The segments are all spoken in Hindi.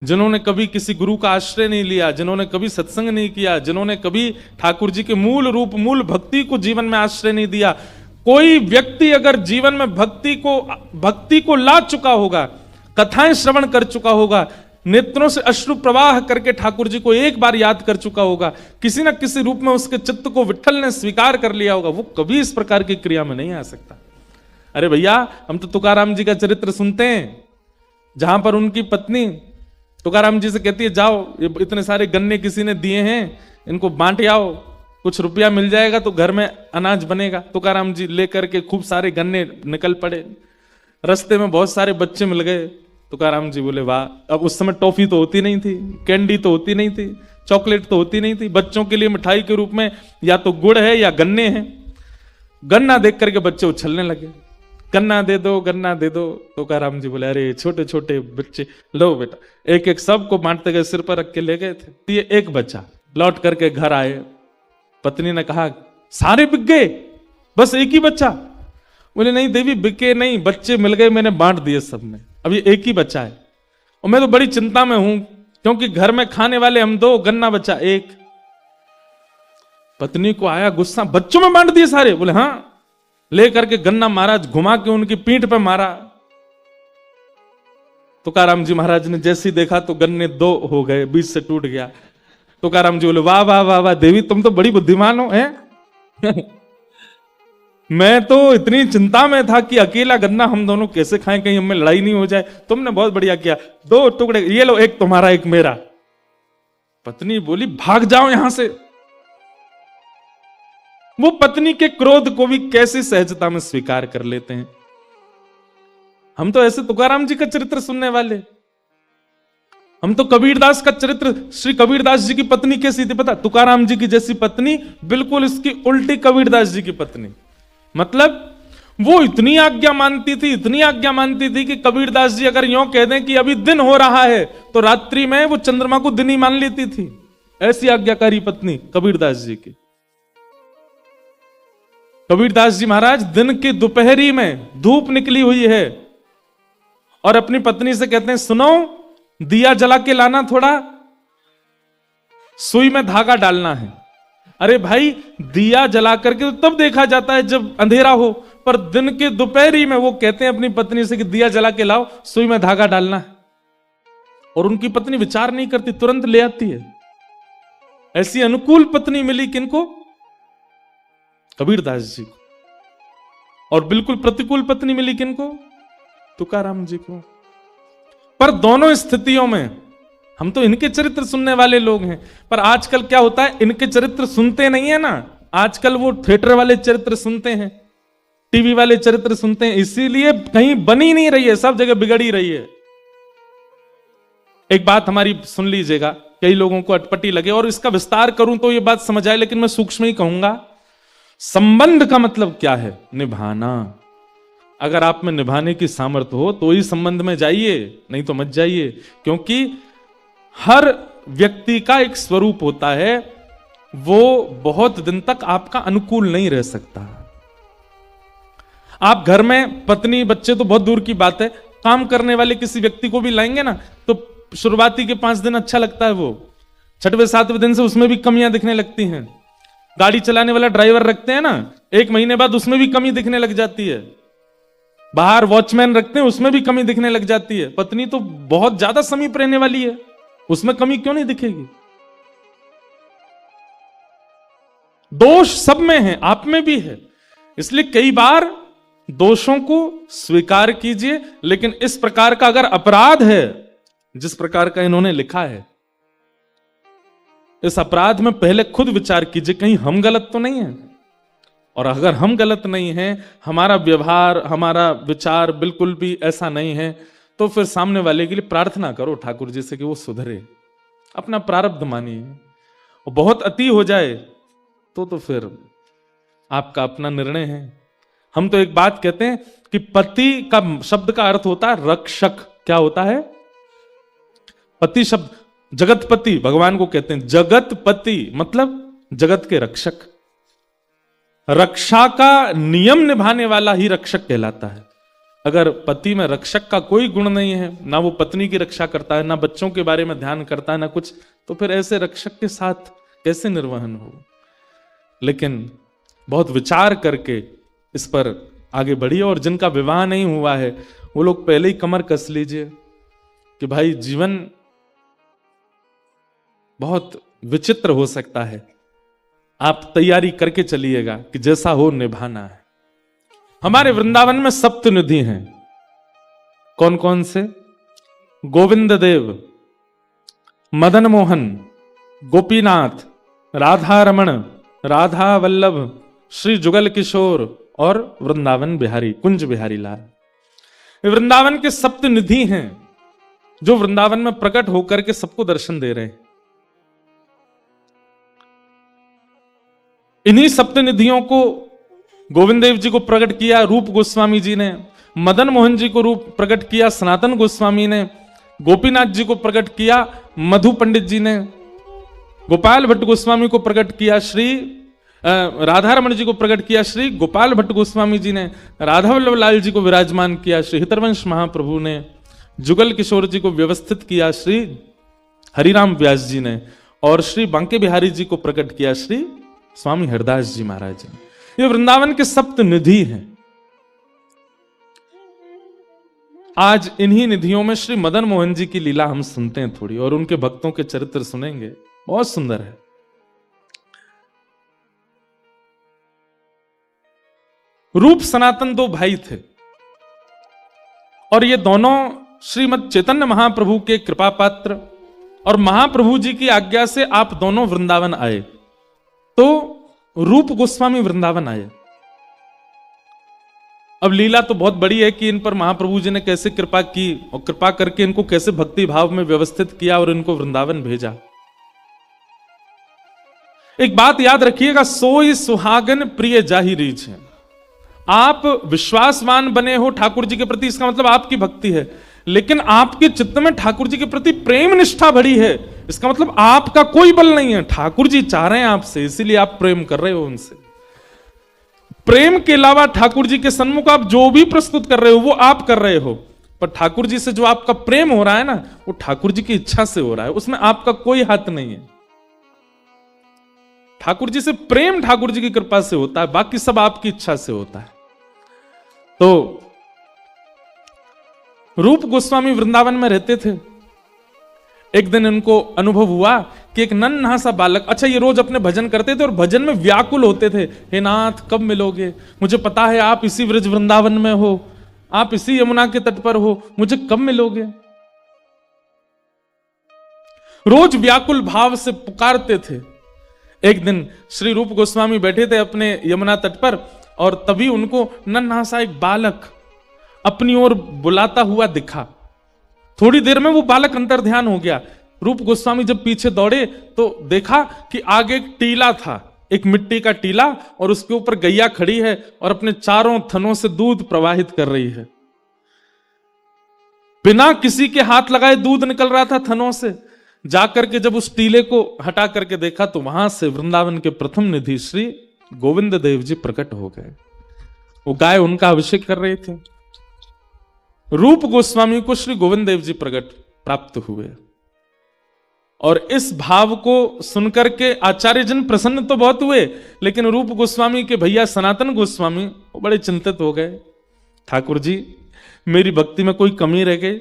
जिन्होंने कभी किसी गुरु का आश्रय नहीं लिया, जिन्होंने कभी सत्संग नहीं किया, जिन्होंने कभी ठाकुर जी के मूल रूप मूल भक्ति को जीवन में आश्रय नहीं दिया। कोई व्यक्ति अगर जीवन में भक्ति को ला चुका होगा, कथाएं श्रवण कर चुका होगा, नेत्रों से अश्रु प्रवाह करके ठाकुर जी को एक बार याद कर चुका होगा, किसी न किसी रूप में उसके चित्त को विठ्ठल ने स्वीकार कर लिया होगा, वो कभी इस प्रकार की क्रिया में नहीं आ सकता। अरे भैया, हम तो तुकाराम जी का चरित्र सुनते हैं, जहां पर उनकी पत्नी तुकाराम जी से कहती है, जाओ ये इतने सारे गन्ने किसी ने दिए हैं, इनको बांट आओ, कुछ रुपया मिल जाएगा तो घर में अनाज बनेगा। तुकाराम जी लेकर के खूब सारे गन्ने निकल पड़े। रास्ते में बहुत सारे बच्चे मिल गए। तुकाराम जी बोले, वाह। अब उस समय टॉफी तो होती नहीं थी, कैंडी तो होती नहीं थी, चॉकलेट तो होती नहीं थी। बच्चों के लिए मिठाई के रूप में या तो गुड़ है या गन्ने हैं। गन्ना देख करके बच्चे उछलने लगे, गन्ना दे दो, गन्ना दे दो। तुकाराम जी बोले, अरे छोटे छोटे बच्चे, लो बेटा। एक एक सबको बांटते गए, सिर पर रख के ले गए थे। ये एक बच्चा लौट करके घर आए। पत्नी ने कहा, सारे बिक गए, बस एक ही बच्चा? बोले, नहीं देवी, बिके नहीं, बच्चे मिल गए, मैंने बांट दिए सब में, अब ये एक ही बच्चा है। और मैं तो बड़ी चिंता में हूं, क्योंकि घर में खाने वाले हम दो, गन्ना बच्चा एक। पत्नी को आया गुस्सा, बच्चों में बांट दिए सारे? बोले हाँ। लेकर के गन्ना महाराज घुमा के उनकी पीठ पे मारा। तुकाराम जी महाराज ने जैसे ही देखा तो गन्ने दो हो गए, बीच से टूट गया। तुकाराम जी बोले, वाह वाह वाह वाह देवी, तुम तो बड़ी बुद्धिमान हो हैं। मैं तो इतनी चिंता में था कि अकेला गन्ना हम दोनों कैसे खाएं, कहीं हमें लड़ाई नहीं हो जाए। तुमने बहुत बढ़िया किया, दो टुकड़े, ये लो, एक तुम्हारा एक मेरा। पत्नी बोली, भाग जाओ यहां से। वो पत्नी के क्रोध को भी कैसी सहजता में स्वीकार कर लेते हैं। हम तो ऐसे तुकाराम जी का चरित्र सुनने वाले। हम तो कबीरदास का चरित्र, श्री कबीरदास जी की पत्नी कैसी थी पता? तुकाराम जी की जैसी पत्नी, बिल्कुल इसकी उल्टी कबीरदास जी की पत्नी। मतलब वो इतनी आज्ञा मानती थी, इतनी आज्ञा मानती थी कि कबीरदास जी अगर यूं कह दें कि अभी दिन हो रहा है तो रात्रि में वो चंद्रमा को दिन ही मान लेती थी। ऐसी आज्ञाकारी पत्नी कबीरदास जी की। कबीरदास जी महाराज दिन की दोपहरी में धूप निकली हुई है और अपनी पत्नी से कहते हैं, सुनो दिया जला के लाना, थोड़ा सुई में धागा डालना है। अरे भाई, दिया जला करके तो तब देखा जाता है जब अंधेरा हो, पर दिन के दोपहरी में वो कहते हैं अपनी पत्नी से कि दिया जला के लाओ, सुई में धागा डालना है। और उनकी पत्नी विचार नहीं करती, तुरंत ले आती है। ऐसी अनुकूल पत्नी मिली किनको? कबीरदास जी को। और बिल्कुल प्रतिकूल पत्नी मिली किनको? तुकाराम जी को। पर दोनों स्थितियों में हम तो इनके चरित्र सुनने वाले लोग हैं। पर आजकल क्या होता है, इनके चरित्र सुनते नहीं है ना, आजकल वो थिएटर वाले चरित्र सुनते हैं, टीवी वाले चरित्र सुनते हैं। इसीलिए कहीं बनी नहीं रही है, सब जगह बिगड़ ही रही है। एक बात हमारी सुन लीजिएगा, कई लोगों को अटपटी लगे और इसका विस्तार करूं तो ये बात समझ आए, लेकिन मैं सूक्ष्म ही कहूंगा। संबंध का मतलब क्या है? निभाना। अगर आप में निभाने की सामर्थ्य हो तो ही संबंध में जाइए, नहीं तो मत जाइए। क्योंकि हर व्यक्ति का एक स्वरूप होता है, वो बहुत दिन तक आपका अनुकूल नहीं रह सकता। आप घर में पत्नी बच्चे तो बहुत दूर की बात है, काम करने वाले किसी व्यक्ति को भी लाएंगे ना, तो शुरुआती के 5 दिन अच्छा लगता है, वो 6वें 7वें दिन से उसमें भी कमियां दिखने लगती हैं। गाड़ी चलाने वाला ड्राइवर रखते हैं ना, 1 महीने बाद उसमें भी कमी दिखने लग जाती है। बाहर वॉचमैन रखते हैं, उसमें भी कमी दिखने लग जाती है। पत्नी तो बहुत ज्यादा समीप रहने वाली है, उसमें कमी क्यों नहीं दिखेगी? दोष सब में है, आप में भी है। इसलिए कई बार दोषों को स्वीकार कीजिए, लेकिन इस प्रकार का अगर अपराध है जिस प्रकार का इन्होंने लिखा है, इस अपराध में पहले खुद विचार कीजिए, कहीं हम गलत तो नहीं है। और अगर हम गलत नहीं हैं, हमारा व्यवहार हमारा विचार बिल्कुल भी ऐसा नहीं है, तो फिर सामने वाले के लिए प्रार्थना करो ठाकुर जी से कि वो सुधरे, अपना प्रारब्ध मानिए। और बहुत अति हो जाए तो फिर आपका अपना निर्णय है। हम तो एक बात कहते हैं कि पति का शब्द का अर्थ होता है रक्षक। क्या होता है? पति शब्द, जगतपति भगवान को कहते हैं। जगतपति मतलब जगत के रक्षक। रक्षा का नियम निभाने वाला ही रक्षक कहलाता है। अगर पति में रक्षक का कोई गुण नहीं है, ना वो पत्नी की रक्षा करता है, ना बच्चों के बारे में ध्यान करता है, ना कुछ, तो फिर ऐसे रक्षक के साथ कैसे निर्वहन हो। लेकिन बहुत विचार करके इस पर आगे बढ़िए। और जिनका विवाह नहीं हुआ है वो लोग पहले ही कमर कस लीजिए कि भाई जीवन बहुत विचित्र हो सकता है। आप तैयारी करके चलिएगा कि जैसा हो निभाना है। हमारे वृंदावन में सप्तनिधि हैं। कौन कौन से? गोविंद देव, मदन मोहन, गोपीनाथ, राधा रमण, राधा वल्लभ, श्री जुगल किशोर और वृंदावन बिहारी, कुंज बिहारी लाल। ये वृंदावन के सप्तनिधि हैं जो वृंदावन में प्रकट होकर के सबको दर्शन दे रहे हैं। इन्हीं सप्तनिधियों को गोविंद देव जी को प्रकट किया रूप गोस्वामी जी ने, मदन मोहन जी को रूप प्रकट किया सनातन गोस्वामी ने, गोपीनाथ जी को प्रकट किया मधु पंडित जी ने, गोपाल भट्ट गोस्वामी को प्रकट किया राधा रमण जी को प्रकट किया श्री गोपाल भट्ट गोस्वामी जी ने, राधा वल्लभ लाल जी को विराजमान किया श्री हितरवंश महाप्रभु ने, जुगल किशोर जी को व्यवस्थित किया श्री हरिराम व्यास जी ने, और श्री बांके बिहारी जी को प्रकट किया श्री स्वामी हरदास जी महाराज जी। ये वृंदावन के सप्तनिधि हैं। आज इन्हीं निधियों में श्री मदन मोहन जी की लीला हम सुनते हैं थोड़ी, और उनके भक्तों के चरित्र सुनेंगे, बहुत सुंदर है। रूप सनातन दो भाई थे और ये दोनों श्रीमद चैतन्य महाप्रभु के कृपा पात्र, और महाप्रभु जी की आज्ञा से आप दोनों वृंदावन आए। तो रूप गोस्वामी वृंदावन आए। अब लीला तो बहुत बड़ी है कि इन पर महाप्रभु जी ने कैसे कृपा की और कृपा करके इनको कैसे भक्ति भाव में व्यवस्थित किया और इनको वृंदावन भेजा। एक बात याद रखिएगा, सोई सुहागन प्रिय जाहि रीछ है। आप विश्वासवान बने हो ठाकुर जी के प्रति, इसका मतलब आपकी भक्ति है, लेकिन आपके चित्त में ठाकुर जी के प्रति प्रेम निष्ठा भरी है, इसका मतलब आपका कोई बल नहीं है, ठाकुर जी चाह रहे हैं आपसे, इसीलिए आप प्रेम कर रहे हो उनसे। प्रेम के अलावा ठाकुर जी के सन्मुख आप जो भी प्रस्तुत कर रहे हो वो आप कर रहे हो, पर ठाकुर जी से जो आपका प्रेम हो रहा है ना, वो ठाकुर जी की इच्छा से हो रहा है, उसमें आपका कोई हाथ नहीं है। ठाकुर जी से प्रेम ठाकुर जी की कृपा से होता है, बाकी सब आपकी इच्छा से होता है। तो रूप गोस्वामी वृंदावन में रहते थे। एक दिन इनको अनुभव हुआ कि एक नन्हा सा बालक, अच्छा ये रोज अपने भजन करते थे और भजन में व्याकुल होते थे, हे नाथ कब मिलोगे, मुझे पता है आप इसी ब्रज वृंदावन में हो, आप इसी यमुना के तट पर हो, मुझे कब मिलोगे। रोज व्याकुल भाव से पुकारते थे। एक दिन श्री रूप गोस्वामी बैठे थे अपने यमुना तट पर, और तभी उनको नन्हा सा एक बालक अपनी ओर बुलाता हुआ दिखा। थोड़ी देर में वो बालक अंतर ध्यान हो गया। रूप गोस्वामी जब पीछे दौड़े तो देखा कि आगे एक टीला था, एक मिट्टी का टीला, और उसके ऊपर गैया खड़ी है और अपने चारों थनों से दूध प्रवाहित कर रही है। बिना किसी के हाथ लगाए दूध निकल रहा था थनों से। जाकर के जब उस टीले को हटा करके देखा तो वहां से वृंदावन के प्रथम निधि श्री गोविंद देव जी प्रकट हो गए। वो गाय उनका अभिषेक कर रहे थे। रूप गोस्वामी को श्री गोविंद देव जी प्रकट प्राप्त हुए, और इस भाव को सुनकर के आचार्य जन प्रसन्न तो बहुत हुए, लेकिन रूप गोस्वामी के भैया सनातन गोस्वामी वो बड़े चिंतित हो गए। ठाकुर जी मेरी भक्ति में कोई कमी रह गई,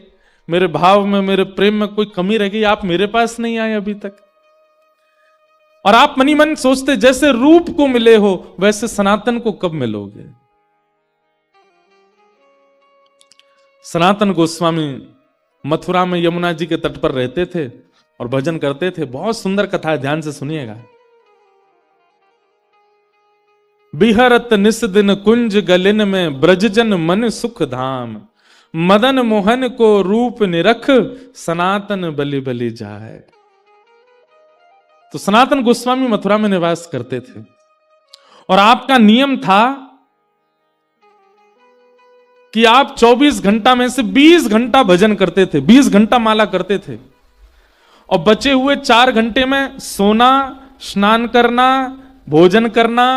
मेरे भाव में मेरे प्रेम में कोई कमी रह गई, आप मेरे पास नहीं आए अभी तक। और आप मनी मन सोचते जैसे रूप को मिले हो वैसे सनातन को कब मिलोगे। सनातन गोस्वामी मथुरा में यमुना जी के तट पर रहते थे और भजन करते थे। बहुत सुंदर कथा है, ध्यान से सुनिएगा। बिहरत निस दिन कुंज गलिन में ब्रजजन मन सुख धाम, मदन मोहन को रूप निरख सनातन बलि बलि जाए। तो सनातन गोस्वामी मथुरा में निवास करते थे और आपका नियम था कि आप 24 घंटा में से 20 घंटा भजन करते थे, 20 घंटा माला करते थे, और बचे हुए 4 घंटे में सोना, स्नान करना, भोजन करना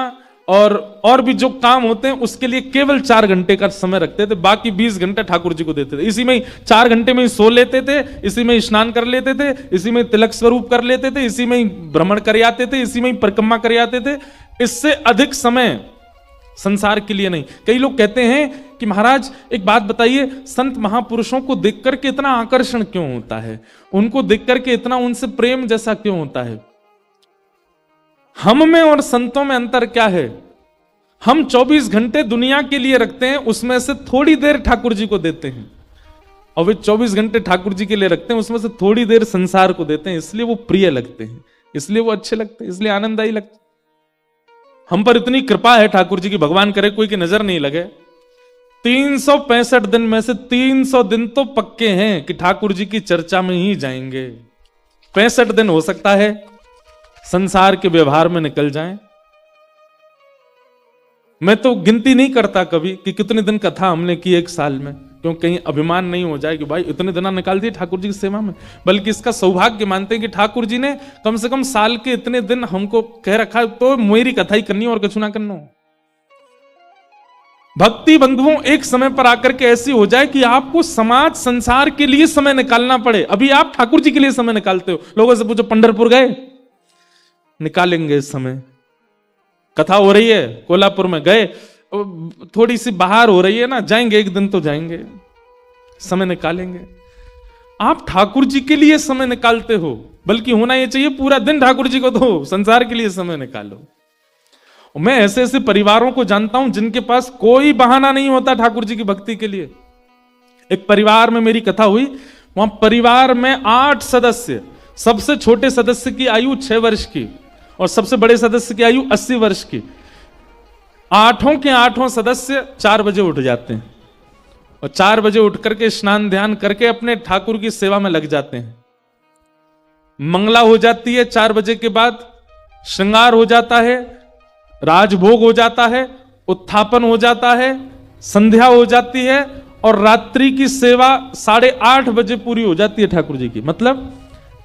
और भी जो काम होते हैं उसके लिए केवल 4 घंटे का समय रखते थे, बाकी 20 घंटे ठाकुर जी को देते थे। इसी में 4 घंटे में ही सो लेते थे, इसी में ही स्नान कर लेते थे, इसी में तिलक स्वरूप कर लेते थे, इसी में ही भ्रमण कर आते थे, इसी में ही परिक्रमा कर आते थे। इससे अधिक समय संसार के लिए नहीं। कई लोग कहते हैं कि महाराज एक बात बताइए, संत महापुरुषों को देख करके इतना आकर्षण क्यों होता है, उनको देख करके इतना उनसे प्रेम जैसा क्यों होता है? हम में और संतों में अंतर क्या है? हम 24 घंटे दुनिया के लिए रखते हैं, उसमें से थोड़ी देर ठाकुर जी को देते हैं, और वे 24 घंटे ठाकुर जी के लिए रखते हैं, उसमें से थोड़ी देर संसार को देते हैं। इसलिए वो प्रिय लगते हैं, इसलिए वो अच्छे लगते हैं, इसलिए आनंददायी लगते हैं। हम पर इतनी कृपा है ठाकुर जी की, भगवान करे कोई की नजर नहीं लगे। 365 दिन में से 300 दिन तो पक्के हैं कि ठाकुर जी की चर्चा में ही जाएंगे। 65 दिन हो सकता है संसार के व्यवहार में निकल जाएं। मैं तो गिनती नहीं करता कभी कि कितने दिन कथा हमने की एक साल में, क्यों कहीं अभिमान नहीं हो जाए कि भाई इतने दिन निकाल दिए ठाकुर जी की सेवा में। बल्कि इसका सौभाग्य मानते हैं कि ठाकुर जी ने कम से कम साल के इतने दिन हमको कह रखा, तो मेरी कथा ही करनी और कुछ ना करना। भक्ति बंधुओं, एक समय पर आकर के ऐसी हो जाए कि आपको समाज संसार के लिए समय निकालना पड़े। अभी आप ठाकुर जी के लिए समय निकालते हो। लोगों से पूछो पंढरपुर गए? निकालेंगे इस समय। कथा हो रही है कोल्हापुर में, गए? थोड़ी सी बाहर हो रही है ना, जाएंगे, एक दिन तो जाएंगे, समय निकालेंगे। आप ठाकुर जी के लिए समय निकालते हो, बल्कि होना यह चाहिए पूरा दिन ठाकुर जी को दो, संसार के लिए समय निकालो। मैं ऐसे ऐसे परिवारों को जानता हूं जिनके पास कोई बहाना नहीं होता ठाकुर जी की भक्ति के लिए। एक परिवार में मेरी कथा हुई, वहां परिवार में 8 सदस्य, सबसे छोटे सदस्य की आयु 6 वर्ष की और सबसे बड़े सदस्य की आयु 80 वर्ष की। 8 के 8 सदस्य 4 बजे उठ जाते हैं और 4 बजे उठ करके स्नान ध्यान करके अपने ठाकुर की सेवा में लग जाते हैं। मंगला हो जाती है, 4 बजे के बाद श्रृंगार हो जाता है, राजभोग हो जाता है, उत्थापन हो जाता है, संध्या हो जाती है और रात्रि की सेवा 8:30 बजे पूरी हो जाती है ठाकुर जी की। मतलब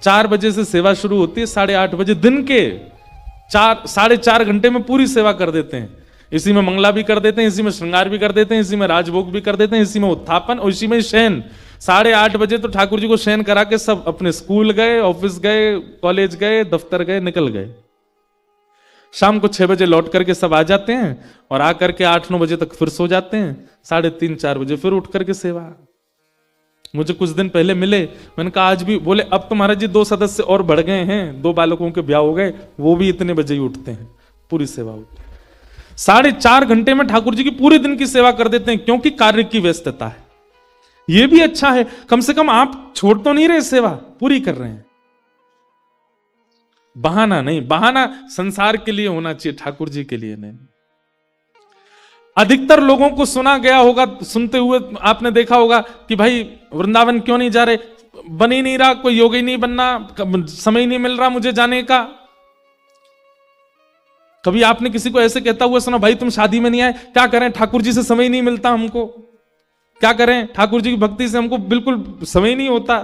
4 बजे से सेवा शुरू होती है, 8:30 बजे दिन के 4-4.5 घंटे में पूरी सेवा कर देते हैं। इसी में मंगला भी कर देते हैं, इसी में श्रृंगार भी कर देते हैं, इसी में राजभोग भी कर देते हैं, इसी में उत्थापन और इसी में शयन। 8:30 बजे तो ठाकुर जी को शयन करा के सब अपने स्कूल गए, ऑफिस गए, कॉलेज गए, दफ्तर गए, निकल गए। शाम को 6 बजे लौट करके सब आ जाते हैं और आकर के 8-9 बजे तक फिर सो जाते हैं। 3:30-4 बजे फिर उठ करके सेवा। मुझे कुछ दिन पहले मिले, मैंने कहा आज भी? बोले अब तो महाराज जी 2 सदस्य और बढ़ गए हैं, 2 बालकों के ब्याह हो गए, वो भी इतने बजे ही उठते हैं, पूरी सेवा होती है। 4.5 घंटे में ठाकुर जी की पूरे दिन की सेवा कर देते हैं, क्योंकि कार्य की व्यस्तता है। यह भी अच्छा है, कम से कम आप छोड़ तो नहीं रहे, सेवा पूरी कर रहे हैं। बहाना नहीं, बहाना संसार के लिए होना चाहिए, ठाकुर जी के लिए नहीं। अधिकतर लोगों को सुना गया होगा, सुनते हुए आपने देखा होगा कि भाई वृंदावन क्यों नहीं जा रहे, बन ही नहीं रहा, कोई योगी नहीं बनना, समय नहीं मिल रहा मुझे जाने का। कभी आपने किसी को ऐसे कहता हुआ सुना, भाई तुम शादी में नहीं आए, क्या करें, ठाकुर जी से समय नहीं मिलता हमको, क्या करें, ठाकुर जी की भक्ति से हमको बिल्कुल समय नहीं होता।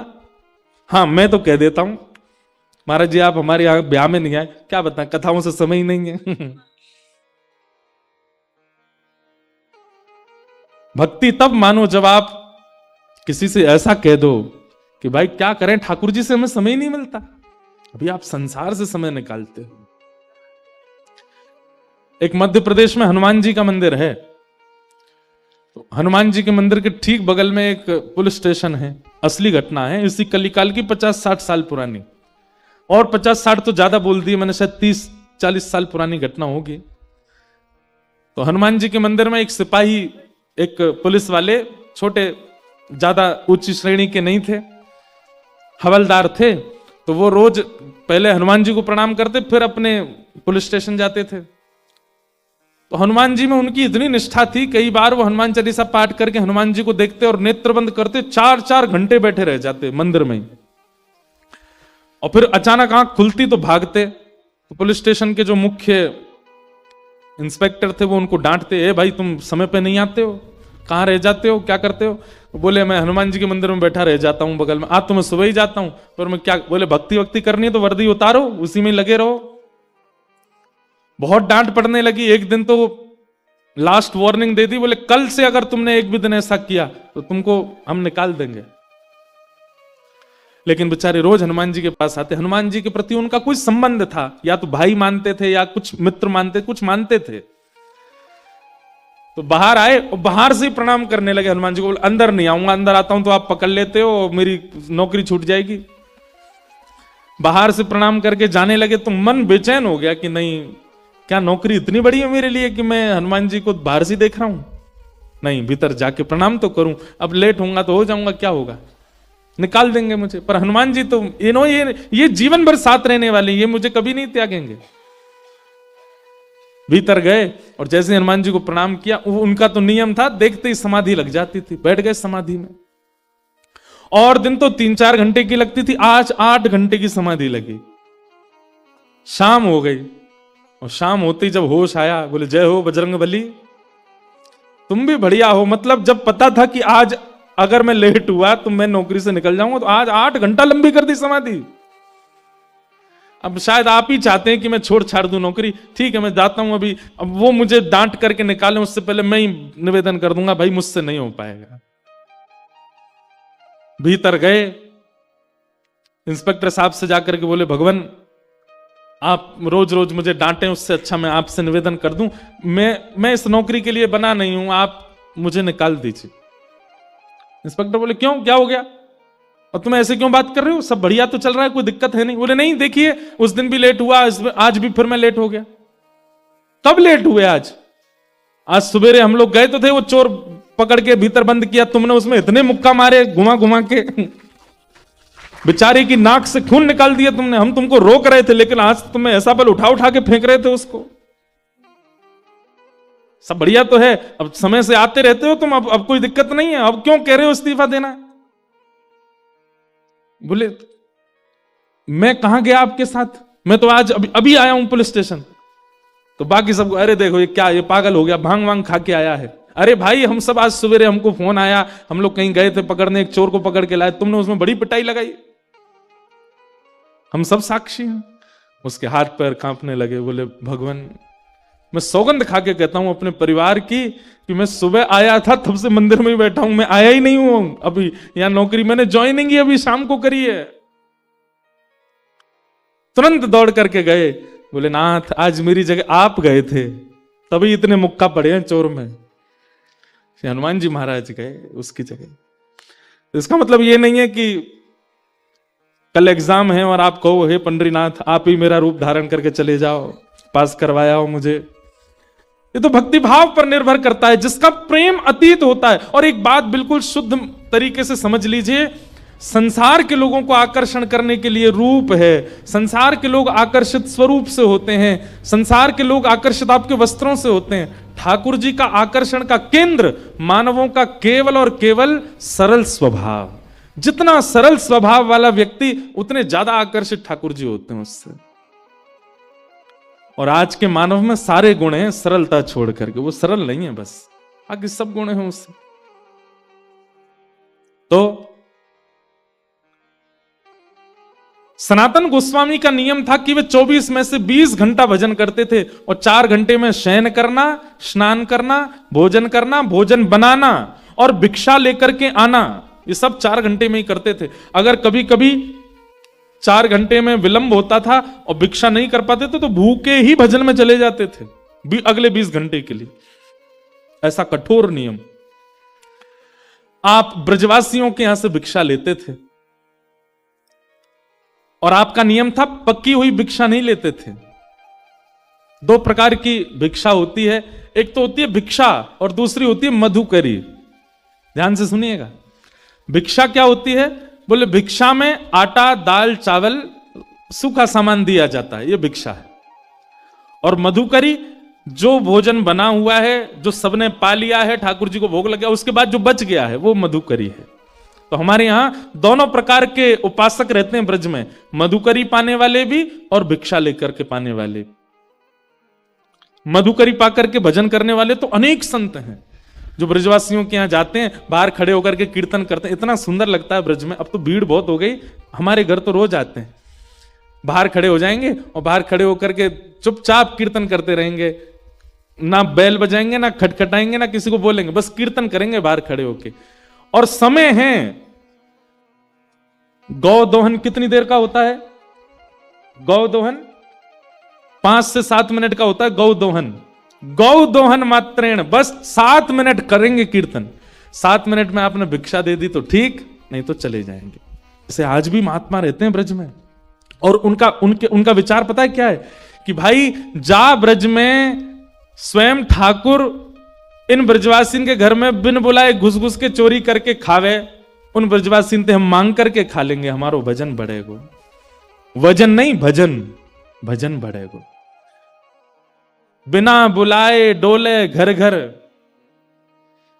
हाँ, मैं तो कह देता हूं, महाराज जी आप हमारे यहां ब्याह में नहीं आए, क्या बताएं, कथाओं से समय ही नहीं है। भक्ति तब मानो जब आप किसी से ऐसा कह दो कि भाई क्या करें, ठाकुर जी से हमें समय नहीं मिलता। अभी आप संसार से समय निकालते हो। एक मध्य प्रदेश में हनुमान जी का मंदिर है, तो हनुमान जी के मंदिर के ठीक बगल में एक पुलिस स्टेशन है। असली घटना है, इसी कलिकाल की 50-60 साल पुरानी, और 50-60 तो ज्यादा बोल दिए मैंने, शायद 30-40 साल पुरानी घटना होगी। तो हनुमान जी के मंदिर में एक सिपाही, एक पुलिस वाले, छोटे, ज्यादा ऊंची श्रेणी के नहीं थे, हवलदार थे। तो वो रोज पहले हनुमान जी को प्रणाम करते, फिर अपने पुलिस स्टेशन जाते थे। तो हनुमान जी में उनकी इतनी निष्ठा थी, कई बार वो हनुमान चालीसा पाठ करके हनुमान जी को देखते और नेत्र बंद करते, 4-4 घंटे बैठे रह जाते मंदिर में ही। और फिर अचानक आंख खुलती तो भागते। तो पुलिस स्टेशन के जो मुख्य इंस्पेक्टर थे वो उनको डांटते, ए भाई तुम समय पे नहीं आते हो, कहाँ रह जाते हो, क्या करते हो? बोले मैं हनुमान जी के मंदिर में बैठा रह जाता हूँ बगल में, आज तो मैं सुबह ही जाता हूँ, पर मैं क्या, बोले भक्ति वक्ति करनी है तो वर्दी उतारो, उसी में लगे रहो। बहुत डांट पड़ने लगी। एक दिन तो लास्ट वार्निंग दे दी, बोले कल से अगर तुमने एक भी दिन ऐसा किया तो तुमको हम निकाल देंगे। लेकिन बेचारे रोज हनुमान जी के पास आते। हनुमान जी के प्रति उनका कोई संबंध था, या तो भाई मानते थे या कुछ मित्र मानते, कुछ मानते थे। तो बाहर आए और बाहर से ही प्रणाम करने लगे हनुमान जी को। अंदर नहीं आऊंगा, अंदर आता हूं तो आप पकड़ लेते हो, मेरी नौकरी छूट जाएगी। बाहर से प्रणाम करके जाने लगे तो मन बेचैन हो गया कि नहीं, क्या नौकरी इतनी बड़ी है मेरे लिए कि मैं हनुमान जी को बाहर से देख रहा हूं? नहीं, भीतर जाके प्रणाम तो करूं। अब लेट होऊंगा तो हो जाऊंगा, क्या होगा, निकाल देंगे मुझे। पर हनुमान जी तो ये जीवन भर साथ रहने वाले, ये मुझे कभी नहीं त्यागेंगे। भीतर गए और जैसे हनुमान जी को प्रणाम किया, उनका तो नियम था देखते ही समाधि लग जाती थी, बैठ गए समाधि में। और दिन तो 3-4 घंटे की लगती थी, आज 8 घंटे की समाधि लगी। शाम हो गई और शाम होते ही जब होश आया, बोले जय हो बजरंगबली, तुम भी बढ़िया हो। मतलब जब पता था कि आज अगर मैं लेट हुआ तो मैं नौकरी से निकल जाऊंगा, तो आज 8 घंटा लंबी कर दी समाधि। अब शायद आप ही चाहते हैं कि मैं छोड़ छाड़ दूं नौकरी, ठीक है मैं जाता हूं अभी। अब वो मुझे डांट करके निकालें उससे पहले मैं ही निवेदन कर दूंगा, भाई मुझसे नहीं हो पाएगा। भीतर गए, इंस्पेक्टर साहब से जाकर के बोले भगवान आप रोज रोज मुझे डांटें, उससे अच्छा मैं आपसे निवेदन कर दूं, मैं इस नौकरी के लिए बना नहीं हूं, आप मुझे निकाल दीजिए। इंस्पेक्टर बोले क्यों, क्या हो गया, और तुम ऐसे क्यों बात कर रहे हो, सब बढ़िया तो चल रहा है, कोई दिक्कत है नहीं। बोले नहीं देखिए, उस दिन भी लेट हुआ, आज भी फिर मैं लेट हो गया। कब लेट हुए? आज सवेरे हम लोग गए तो थे, वो चोर पकड़ के भीतर बंद किया, तुमने उसमें इतने मुक्का मारे घुमा घुमा के, बेचारे की नाक से खून निकाल दिया तुमने। हम तुमको रोक रहे थे, लेकिन आज तुम्हें ऐसा बल उठा उठा के फेंक रहे थे उसको। सब बढ़िया तो है, अब समय से आते रहते हो तुम, अब कोई दिक्कत नहीं है, अब क्यों कह रहे हो इस्तीफा देना? बोले मैं कहां गया आपके साथ, मैं तो आज अभी आया हूं पुलिस स्टेशन। तो बाकी सबको अरे देखो ये क्या, ये पागल हो गया, भांग वांग खा के आया है। अरे भाई हम सब आज सवेरे हमको फोन आया, हम लोग कहीं गए थे पकड़ने, एक चोर को पकड़ के लाए, तुमने उसमें बड़ी पिटाई लगाई, हम सब साक्षी हैं। उसके हाथ पैर कांपने लगे। बोले भगवान मैं सौगंध खा के कहता हूं अपने परिवार की कि मैं सुबह आया था तब से मंदिर में ही बैठा हूं, मैं आया ही नहीं हूं अभी, यहां नौकरी मैंने ज्वाइनिंग ही अभी शाम को करी है। तुरंत दौड़ करके गए, बोले नाथ आज मेरी जगह आप गए थे, तभी इतने मुक्का पड़े हैं चोर में। हनुमान जी महाराज गए उसकी जगह। इसका मतलब ये नहीं है कि कल एग्जाम है और आप कहो हे पंडरीनाथ आप ही मेरा रूप धारण करके चले जाओ, पास करवाया हो मुझे। ये तो भक्ति भाव पर निर्भर करता है, जिसका प्रेम अतीत होता है। और एक बात बिल्कुल शुद्ध तरीके से समझ लीजिए, संसार के लोगों को आकर्षण करने के लिए रूप है, संसार के लोग आकर्षित स्वरूप से होते हैं, संसार के लोग आकर्षित आपके वस्त्रों से होते हैं। ठाकुर जी का आकर्षण का केंद्र मानवों का केवल और केवल सरल स्वभाव। जितना सरल स्वभाव वाला व्यक्ति उतने ज्यादा आकर्षित ठाकुर जी होते हैं उससे। और आज के मानव में सारे गुण हैं, सरलता छोड़ करके वो सरल नहीं है, बस बाकी सब गुण हैं उससे। तो सनातन गोस्वामी का नियम था कि वे 24 में से 20 घंटा भजन करते थे, और 4 घंटे में शयन करना, स्नान करना, भोजन बनाना और भिक्षा लेकर के आना, ये सब 4 घंटे में ही करते थे। अगर कभी कभी 4 घंटे में विलंब होता था और भिक्षा नहीं कर पाते थे तो भूखे ही भजन में चले जाते थे अगले 20 घंटे के लिए। ऐसा कठोर नियम। आप ब्रजवासियों के यहां से भिक्षा लेते थे और आपका नियम था पक्की हुई भिक्षा नहीं लेते थे। 2 प्रकार की भिक्षा होती है, एक तो होती है भिक्षा और दूसरी होती है मधुकरी। ध्यान से सुनिएगा, भिक्षा क्या होती है? बोले भिक्षा में आटा दाल चावल सूखा सामान दिया जाता है, यह भिक्षा है। और मधुकरी जो भोजन बना हुआ है, जो सबने पा लिया है, ठाकुर जी को भोग लग गया, उसके बाद जो बच गया है वो मधुकरी है। तो हमारे यहां दोनों प्रकार के उपासक रहते हैं ब्रज में, मधुकरी पाने वाले भी और भिक्षा लेकर के पाने वाले। मधुकरी पाकर के भजन करने वाले तो अनेक संत हैं जो ब्रजवासियों के यहां जाते हैं, बाहर खड़े होकर के कीर्तन करते हैं, इतना सुंदर लगता है ब्रज में। अब तो भीड़ बहुत हो गई, हमारे घर तो रोज आते हैं। बाहर खड़े हो जाएंगे और बाहर खड़े होकर के चुपचाप कीर्तन करते रहेंगे, ना बैल बजाएंगे, ना खटखटाएंगे, ना किसी को बोलेंगे, बस कीर्तन करेंगे बाहर खड़े होके। और समय है, गौ दोहन कितनी देर का होता है? गौ दोहन 5 से 7 मिनट का होता है। गौ दोहन, गौ दोहन मात्रेण, बस 7 मिनट करेंगे कीर्तन। 7 मिनट में आपने भिक्षा दे दी तो ठीक, नहीं तो चले जाएंगे। जैसे आज भी महात्मा रहते हैं ब्रज में, और उनका विचार पता है क्या है कि भाई जा ब्रज में स्वयं ठाकुर इन ब्रजवासीन के घर में बिन बुलाए घुस घुस के चोरी करके खावे, उन ब्रजवासीन से हम मांग करके खा लेंगे, हमारो भजन बढ़ेगो। वजन नहीं, भजन, भजन बढ़ेगो। बिना बुलाए डोले घर घर।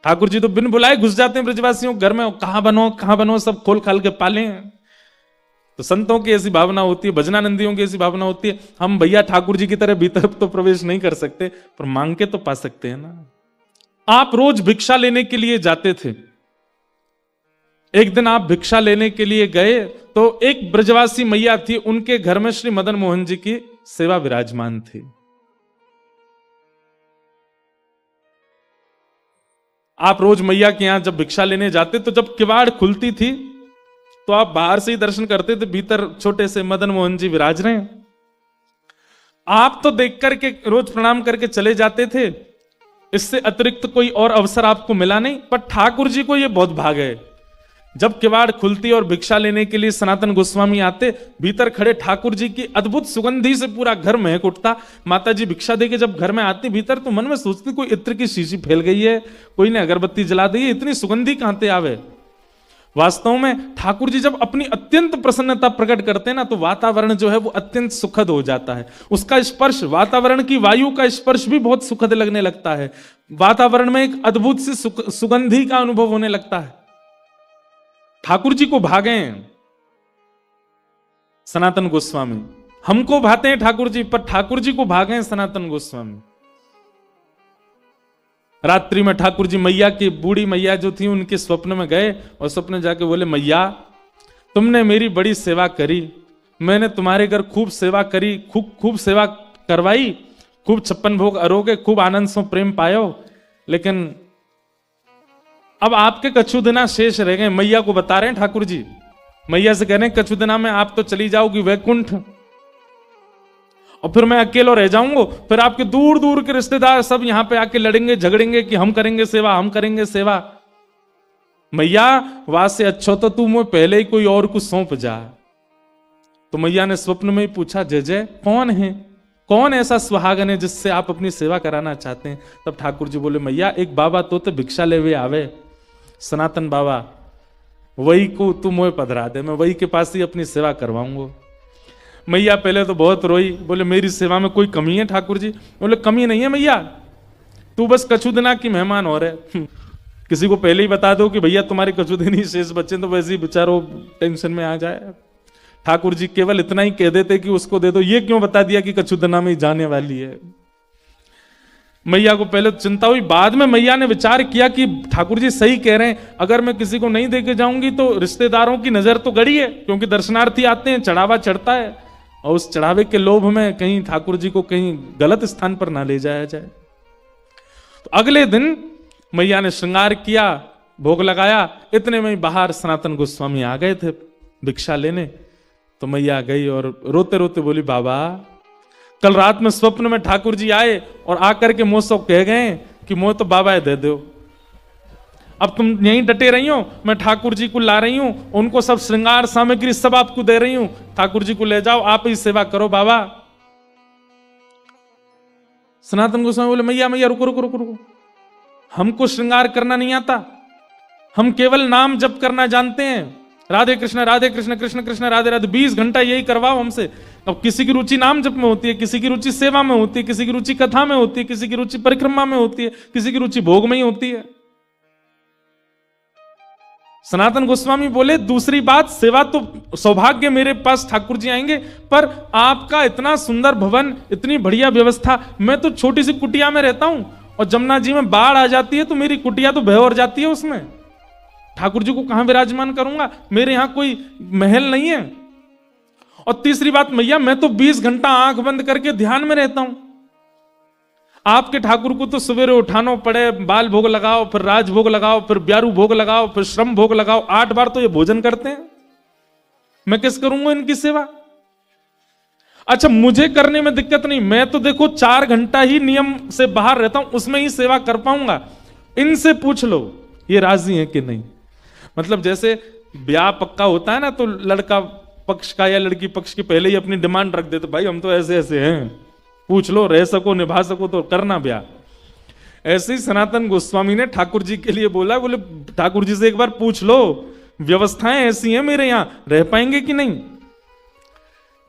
ठाकुर जी तो बिन बुलाए घुस जाते हैं ब्रजवासियों घर में, कहां बनो सब खोल खाल के पाले। तो संतों की ऐसी भावना होती है, भजनानंदियों की ऐसी भावना होती है, हम भैया ठाकुर जी की तरह भीतर तो प्रवेश नहीं कर सकते, पर मांग के तो पा सकते हैं ना। आप रोज भिक्षा लेने के लिए जाते थे, एक दिन आप भिक्षा लेने के लिए गए तो एक ब्रजवासी मैया थी, उनके घर में श्री मदन मोहन जी की सेवा विराजमान थी। आप रोज मैया के यहां जब भिक्षा लेने जाते तो जब किवाड़ खुलती थी तो आप बाहर से ही दर्शन करते थे, भीतर छोटे से मदन मोहन जी विराज रहे हैं। आप तो देख करके रोज प्रणाम करके चले जाते थे, इससे अतिरिक्त कोई और अवसर आपको मिला नहीं। पर ठाकुर जी को यह बहुत भाग है, जब किवाड़ खुलती और भिक्षा लेने के लिए सनातन गोस्वामी आते, भीतर खड़े ठाकुर जी की अद्भुत सुगंधी से पूरा घर महक उठता। माता जी भिक्षा देके जब घर में आती भीतर तो मन में सोचती कोई इत्र की शीशी फैल गई है, कोई ने अगरबत्ती जला दी है, इतनी सुगंधी कहां से आवे। वास्तव में ठाकुर जी जब अपनी अत्यंत प्रसन्नता प्रकट करते हैं ना, तो वातावरण जो है वो अत्यंत सुखद हो जाता है। उसका स्पर्श, वातावरण की वायु का स्पर्श भी बहुत सुखद लगने लगता है। वातावरण में एक अद्भुत सी सुगंधी का अनुभव होने लगता है। ठाकुर जी को भागे सनातन गोस्वामी, हमको भाते हैं ठाकुर जी, पर ठाकुर जी को भागे सनातन गोस्वामी। रात्रि में ठाकुर जी मैया की, बूढ़ी मैया जो थी, उनके स्वप्न में गए और स्वप्न जाके बोले, मैया तुमने मेरी बड़ी सेवा करी, मैंने तुम्हारे घर खूब सेवा करी, खूब सेवा करवाई, खूब 56 भोग अरोगे, खूब आनंद से प्रेम पायो, लेकिन अब आपके कछु दिना शेष रह गए। मैया को बता रहे हैं ठाकुर जी, मैया से कह रहे हैं कछु दिना में आप तो चली जाओगी वैकुंठ, और फिर मैं अकेला रह जाऊंगा, फिर आपके दूर दूर के रिश्तेदार सब यहां पे आके लड़ेंगे झगड़ेंगे कि हम करेंगे सेवा, हम करेंगे सेवा। मैया वहां से अच्छा तो तू मुझे पहले ही कोई और कुछ सौंप जा। तो मैया ने स्वप्न में ही पूछा, जय जय कौन है, कौन ऐसा सुहागन है जिससे आप अपनी सेवा कराना चाहते हैं? तब ठाकुर जी बोले, मैया एक बाबा तो भिक्षा लेवे आवे, सनातन बाबा, वही को तू मुझे पधरा दे, मैं वही के पास ही अपनी सेवा करवाऊंगा। मैया पहले तो बहुत रोई, बोले मेरी सेवा में कोई कमी है ठाकुर जी? बोले कमी नहीं है मैया, तू बस कछु दिना की मेहमान हो रहे। किसी को पहले ही बता दो कि भैया तुम्हारे कछु दिन ही शेष बच्चे, तो वैसे ही बेचारो टेंशन में आ जाए। ठाकुर जी केवल इतना ही कह देते कि उसको दे दो, ये क्यों बता दिया कि कछु दिना में ही जाने वाली है। मैया को पहले चिंता हुई, बाद में मैया ने विचार किया कि ठाकुर जी सही कह रहे हैं, अगर मैं किसी को नहीं देके जाऊंगी तो रिश्तेदारों की नजर तो गड़ी है, क्योंकि दर्शनार्थी आते हैं, चढ़ावा चढ़ता है, और उस चढ़ावे के लोभ में कहीं ठाकुर जी को कहीं गलत स्थान पर ना ले जाया जाए। तो अगले दिन मैया ने श्रृंगार किया, भोग लगाया, इतने में बाहर सनातन गोस्वामी आ गए थे भिक्षा लेने। तो मैया गई और रोते रोते बोली, बाबा कल रात में स्वप्न में ठाकुर जी आए और आकर के मुझसे कह गए कि मुझे तो बाबा दे दो, अब तुम यहीं डटे रही हो, मैं ठाकुर जी को ला रही हूं, उनको सब श्रृंगार सामग्री सब आपको दे रही हूं, ठाकुर जी को ले जाओ, आप ही सेवा करो बाबा। सनातन गोस्वामी बोले, मैया मैया रुको रुको रुको रुको, हमको श्रृंगार करना नहीं आता, हम केवल नाम जप करना जानते हैं, राधे कृष्ण कृष्ण कृष्ण राधे राधे, 20 घंटा यही करवाओ हमसे। अब किसी की रुचि नाम जप में होती है, किसी की रुचि सेवा में होती है, किसी की रुचि कथा में होती है, किसी की रुचि परिक्रमा में होती है, किसी की रुचि भोग में ही होती है। सनातन गोस्वामी बोले, दूसरी बात, सेवा तो सौभाग्य मेरे पास ठाकुर जी आएंगे, पर आपका इतना सुंदर भवन, इतनी बढ़िया व्यवस्था, मैं तो छोटी सी कुटिया में रहता हूं, और जमुना जी में बाढ़ आ जाती है तो मेरी कुटिया तो भय जाती है, उसमें ठाकुर जी को कहां विराजमान करूंगा, मेरे यहां कोई महल नहीं है। और तीसरी बात, मैया मैं तो 20 घंटा आंख बंद करके ध्यान में रहता हूं। आपके ठाकुर को तो सवेरे उठानो पड़े, बाल भोग लगाओ, फिर राज भोग लगाओ, फिर ब्यारू भोग लगाओ, फिर श्रम भोग लगाओ, 8 बार तो ये भोजन करते हैं। मैं किस करूंगा इनकी सेवा? अच्छा, मुझे करने में दिक्कत नहीं, मैं तो देखो 4 घंटा ही नियम से बाहर रहता हूं, उसमें ही सेवा कर पाऊंगा। इनसे पूछ लो ये राजी है कि नहीं। मतलब जैसे ब्याह पक्का होता है ना, तो लड़का पक्ष का या लड़की पक्ष की पहले ही अपनी डिमांड रख देते, भाई हम तो ऐसे ऐसे हैं, पूछ लो, रह सको निभा सको तो करना ब्याह। ऐसे ही सनातन गोस्वामी ने ठाकुर जी के लिए बोला, बोले ठाकुर जी से एक बार पूछ लो, व्यवस्थाएं ऐसी हैं मेरे यहां, रह पाएंगे कि नहीं।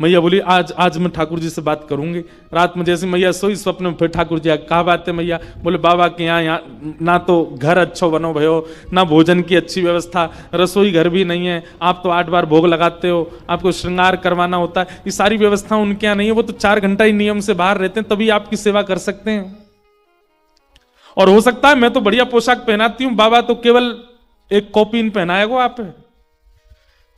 मैया बोली आज मैं ठाकुर जी से बात करूंगी। रात में जैसे मैया सोई, स्वप्न में फिर ठाकुर जी कहा बात है मैया। बोले बाबा के यहाँ ना तो घर अच्छो बनो भयो, ना भोजन की अच्छी व्यवस्था, रसोई घर भी नहीं है, आप तो 8 बार भोग लगाते हो, आपको श्रृंगार करवाना होता है, ये सारी व्यवस्था उनके यहाँ नहीं है। वो तो 4 घंटा ही नियम से बाहर रहते हैं, तभी आपकी सेवा कर सकते हैं। और हो सकता है मैं तो बढ़िया पोशाक पहनाती हूँ, बाबा तो केवल एक कॉपीन पहनाएगा आप।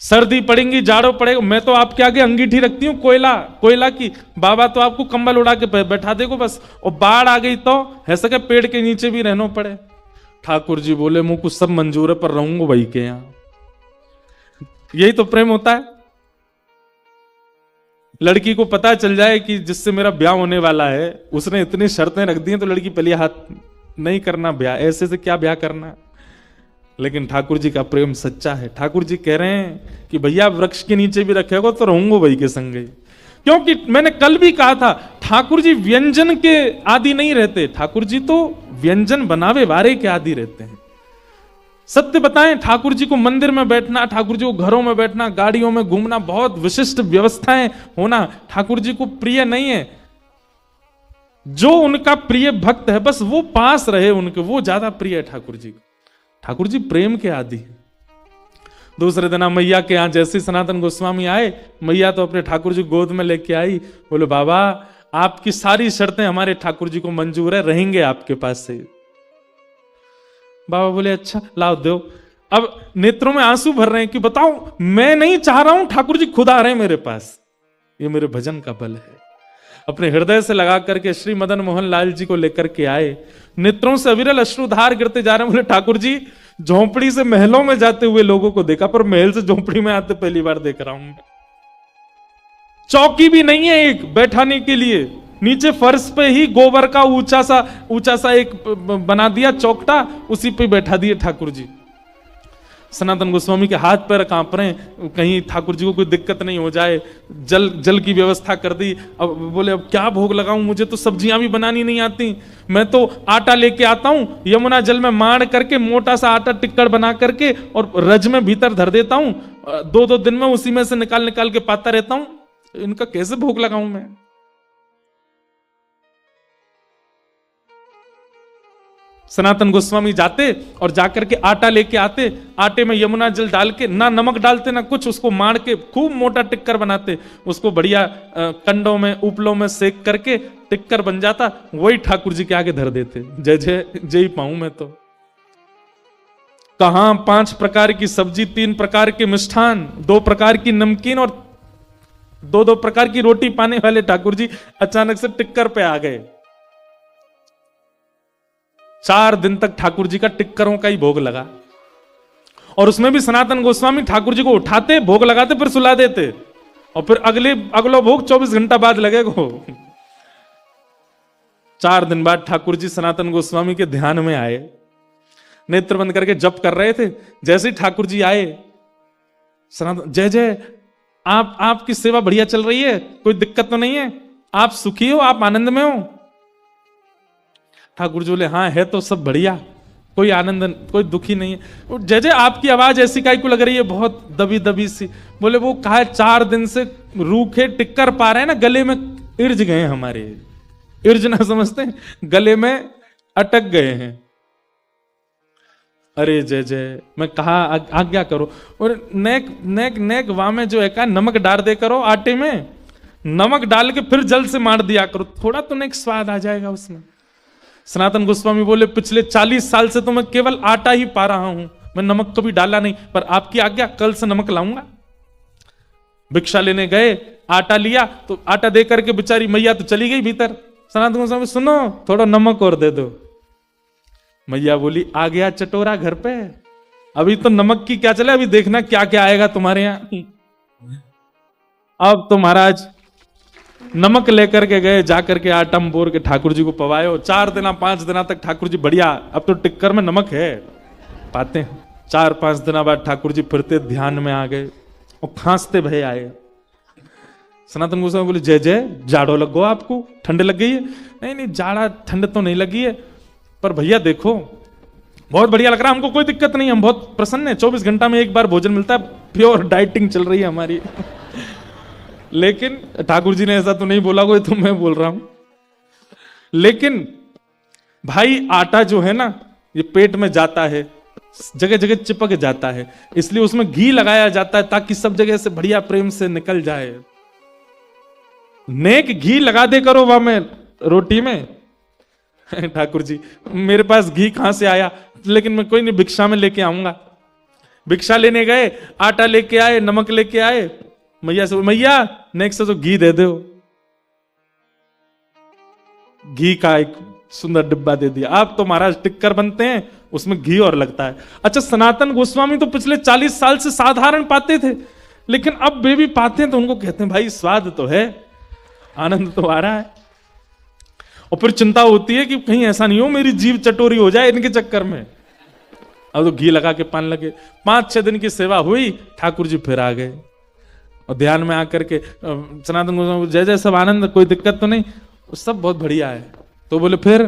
सर्दी पड़ेगी, जाड़ो पड़ेगा, मैं तो आपके आगे अंगीठी रखती हूँ कोयला की, बाबा तो आपको कंबल उड़ा के बैठा देगो बस। और बाढ़ आ गई तो है सके पेड़ के नीचे भी रहना पड़े। ठाकुर जी बोले मुझे कुछ सब मंजूर है, पर रहूंगा भाई के यहाँ। यही तो प्रेम होता है। लड़की को पता चल जाए कि जिससे मेरा ब्याह होने वाला है उसने इतनी शर्तें रख दी हैं, तो लड़की पहले हाथ नहीं करना ब्याह, ऐसे से क्या ब्याह करना। लेकिन ठाकुर जी का प्रेम सच्चा है। ठाकुर जी कह रहे हैं कि भैया वृक्ष के नीचे भी रखेगा तो रहूंगा भाई के संग। क्योंकि मैंने कल भी कहा था, ठाकुर जी व्यंजन के आदि नहीं रहते, ठाकुर जी तो व्यंजन बनावे वारे के आदि रहते हैं। सत्य बताएं, ठाकुर जी को मंदिर में बैठना, ठाकुर जी को घरों में बैठना, गाड़ियों में घूमना, बहुत विशिष्ट व्यवस्थाएं होना ठाकुर जी को प्रिय नहीं है। जो उनका प्रिय भक्त है बस वो पास रहे उनके, वो ज्यादा प्रिय है ठाकुर जी। ठाकुर जी प्रेम के आदि। दूसरे दिन मैया के यहां जैसे सनातन गोस्वामी आए, मैया तो अपने ठाकुर जी गोद में लेके आई। बोले बाबा आपकी सारी शर्तें हमारे ठाकुर जी को मंजूर है, रहेंगे आपके पास से। बाबा बोले अच्छा लाओ दो। अब नेत्रों में आंसू भर रहे हैं कि बताओ मैं नहीं चाह रहा हूं, ठाकुर जी खुद आ रहे हैं मेरे पास। ये मेरे भजन का बल है। अपने हृदय से लगा करके श्री मदन मोहन लाल जी को लेकर के आए, नेत्रों से अविरल अश्रुधार गिरते जा रहे हैं। बोले ठाकुर जी झोंपड़ी से महलों में जाते हुए लोगों को देखा, पर महल से झोंपड़ी में आते पहली बार देख रहा हूं। चौकी भी नहीं है एक बैठाने के लिए, नीचे फर्श पे ही गोबर का ऊंचा सा एक बना दिया चौकटा, उसी पे बैठा दिए ठाकुर जी। सनातन गोस्वामी के हाथ पैर कांप रहे हैं, कहीं ठाकुर जी को कोई दिक्कत नहीं हो जाए। जल की व्यवस्था कर दी। अब बोले अब क्या भोग लगाऊं, मुझे तो सब्जियां भी बनानी नहीं आती, मैं तो आटा लेके आता हूं, यमुना जल में माड़ करके मोटा सा आटा टिक्कड़ बना करके और रज में भीतर धर देता हूं, 2-2 दिन में उसी में से निकाल के पाता रहता हूं, इनका कैसे भोग लगाऊं मैं। सनातन गोस्वामी जाते और जाकर के आटा लेके आते, आटे में यमुना जल डाल के, ना नमक डालते ना कुछ, उसको मार के खूब मोटा टिक्कर बनाते, उसको बढ़िया कंडों में उपलों में सेक करके टिक्कर बन जाता, वही ठाकुर जी के आगे धर देते। जय जय जय पाऊं मैं तो। कहां 5 प्रकार की सब्जी, 3 प्रकार के मिष्ठान, 2 प्रकार की नमकीन और 2-2 प्रकार की रोटी पाने वाले ठाकुर जी अचानक से टिक्कर पे आ गए। 4 दिन तक ठाकुर जी का टिक्करों का ही भोग लगा। और उसमें भी सनातन गोस्वामी ठाकुर जी को उठाते, भोग लगाते, फिर सुला देते, और फिर अगलो भोग 24 घंटा बाद लगेगा। 4 दिन बाद ठाकुर जी सनातन गोस्वामी के ध्यान में आए, नेत्र बंद करके जप कर रहे थे। जैसे ही ठाकुर जी आए, सनातन जय जय, आपकी सेवा बढ़िया चल रही है, कोई दिक्कत तो नहीं है, आप सुखी हो, आप आनंद में हो। ठाकुर जी बोले हाँ है तो सब बढ़िया, कोई आनंद, कोई दुखी नहीं है। जय जय आपकी आवाज ऐसी काहे को लग रही है, बहुत दबी दबी सी। बोले वो कहा 4 दिन से रूखे टिक्कर पा रहे हैं ना, गले में इर्ज गए हैं हमारे, इर्ज ना समझते हैं, गले में अटक गए हैं। अरे जय जय, मैं कहा आज्ञा करो। और नेक वाह में जो है कहा नमक डाल दे करो आटे में, नमक डाल के फिर जल से मार दिया करो, थोड़ा तो नेक स्वाद आ जाएगा उसमें। सनातन गोस्वामी बोले पिछले 40 साल से तो मैं केवल आटा ही पा रहा हूं, मैं नमक कभी डाला नहीं, पर आपकी आज्ञा कल से नमक लाऊंगा। भिक्षा लेने गए, आटा लिया तो आटा दे करके बेचारी मैया तो चली गई भीतर। सनातन गोस्वामी सुनो थोड़ा नमक और दे दो। मैया बोली आ गया चटोरा घर पे, अभी तो नमक की क्या चले, अभी देखना क्या क्या आएगा तुम्हारे यहां। अब तो महाराज नमक लेकर के गए, जाकर के आटा बोर के ठाकुर जी को पवायो। 4 दिन 5 दिन तक ठाकुर जी बढ़िया, अब तो टिक्कर में नमक है पाते हैं। 4-5 दिन बाद ठाकुर जी फिरते ध्यान में आ गए और खांसते भय आए। सनातन गोस्वामी बोले जय जय जाड़ो लग गो आपको, ठंड लग गई है? नहीं नहीं जाड़ा ठंड तो नहीं लगी है, पर भैया देखो बहुत बढ़िया लग रहा है हमको, कोई दिक्कत नहीं, हम बहुत प्रसन्न है। 24 घंटा में एक बार भोजन मिलता है, प्योर डाइटिंग चल रही है हमारी। लेकिन ठाकुर जी ने ऐसा तो नहीं बोला कोई, तो मैं बोल रहा हूं। लेकिन भाई आटा जो है ना ये पेट में जाता है, जगह जगह चिपक जाता है, इसलिए उसमें घी लगाया जाता है ताकि सब जगह से बढ़िया प्रेम से निकल जाए। नेक घी लगा दे करो वहां में रोटी में। ठाकुर जी मेरे पास घी कहां से आया, लेकिन मैं कोई नहीं भिक्षा में लेके आऊंगा। भिक्षा लेने गए, आटा लेके आए, नमक लेके आए। मैया से मैया नेक्स्ट तो घी दे दो। घी का एक सुंदर डिब्बा दे दिया। आप तो महाराज टिक्कर बनते हैं उसमें घी और लगता है। अच्छा सनातन गोस्वामी तो पिछले 40 साल से साधारण पाते थे, लेकिन अब वे भी पाते हैं तो उनको कहते हैं भाई स्वाद तो है, आनंद तो आ रहा है। और फिर चिंता होती है कि कहीं ऐसा नहीं हो मेरी जीभ चटोरी हो जाए इनके चक्कर में। अब तो घी लगा के पान लगे। 5-6 दिन की सेवा हुई, ठाकुर जी फिर आ गए और ध्यान में आकर के सनातन गोस्वामी जय जय सब आनंद, कोई दिक्कत तो नहीं, सब बहुत बढ़िया है। तो बोले फिर,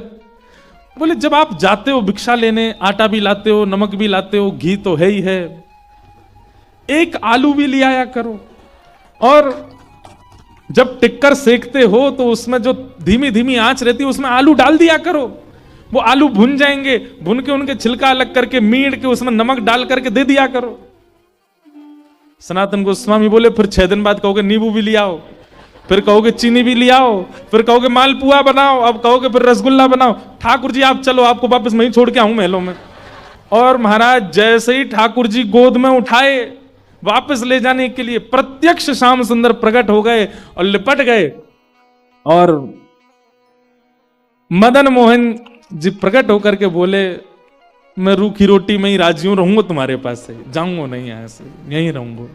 बोले जब आप जाते हो भिक्षा लेने, आटा भी लाते हो, नमक भी लाते हो, घी तो है ही है, एक आलू भी ले आया करो। और जब टिक्कर सेकते हो तो उसमें जो धीमी धीमी आंच रहती है उसमें आलू डाल दिया करो, वो आलू भुन जाएंगे, भुन के उनके छिलका अलग करके मीड़ के उसमें नमक डाल करके दे दिया करो। सनातन गोस्वामी बोले फिर 6 दिन बाद कहोगे नींबू भी ले आओ, फिर कहोगे चीनी भी ले आओ, फिर कहोगे मालपुआ बनाओ, अब कहोगे फिर रसगुल्ला बनाओ। ठाकुर जी आप चलो, आपको वापस वहीं छोड़ के आऊं महलों में। और महाराज जैसे ही ठाकुर जी गोद में उठाए वापस ले जाने के लिए, प्रत्यक्ष श्याम सुंदर प्रकट हो गए और लिपट गए। और मदन मोहन जी प्रकट होकर के बोले मैं रूखी रोटी में ही राजी हूं, रहूंगा तुम्हारे पास से, जाऊंगा नहीं, यहां से यहीं रहूंगा।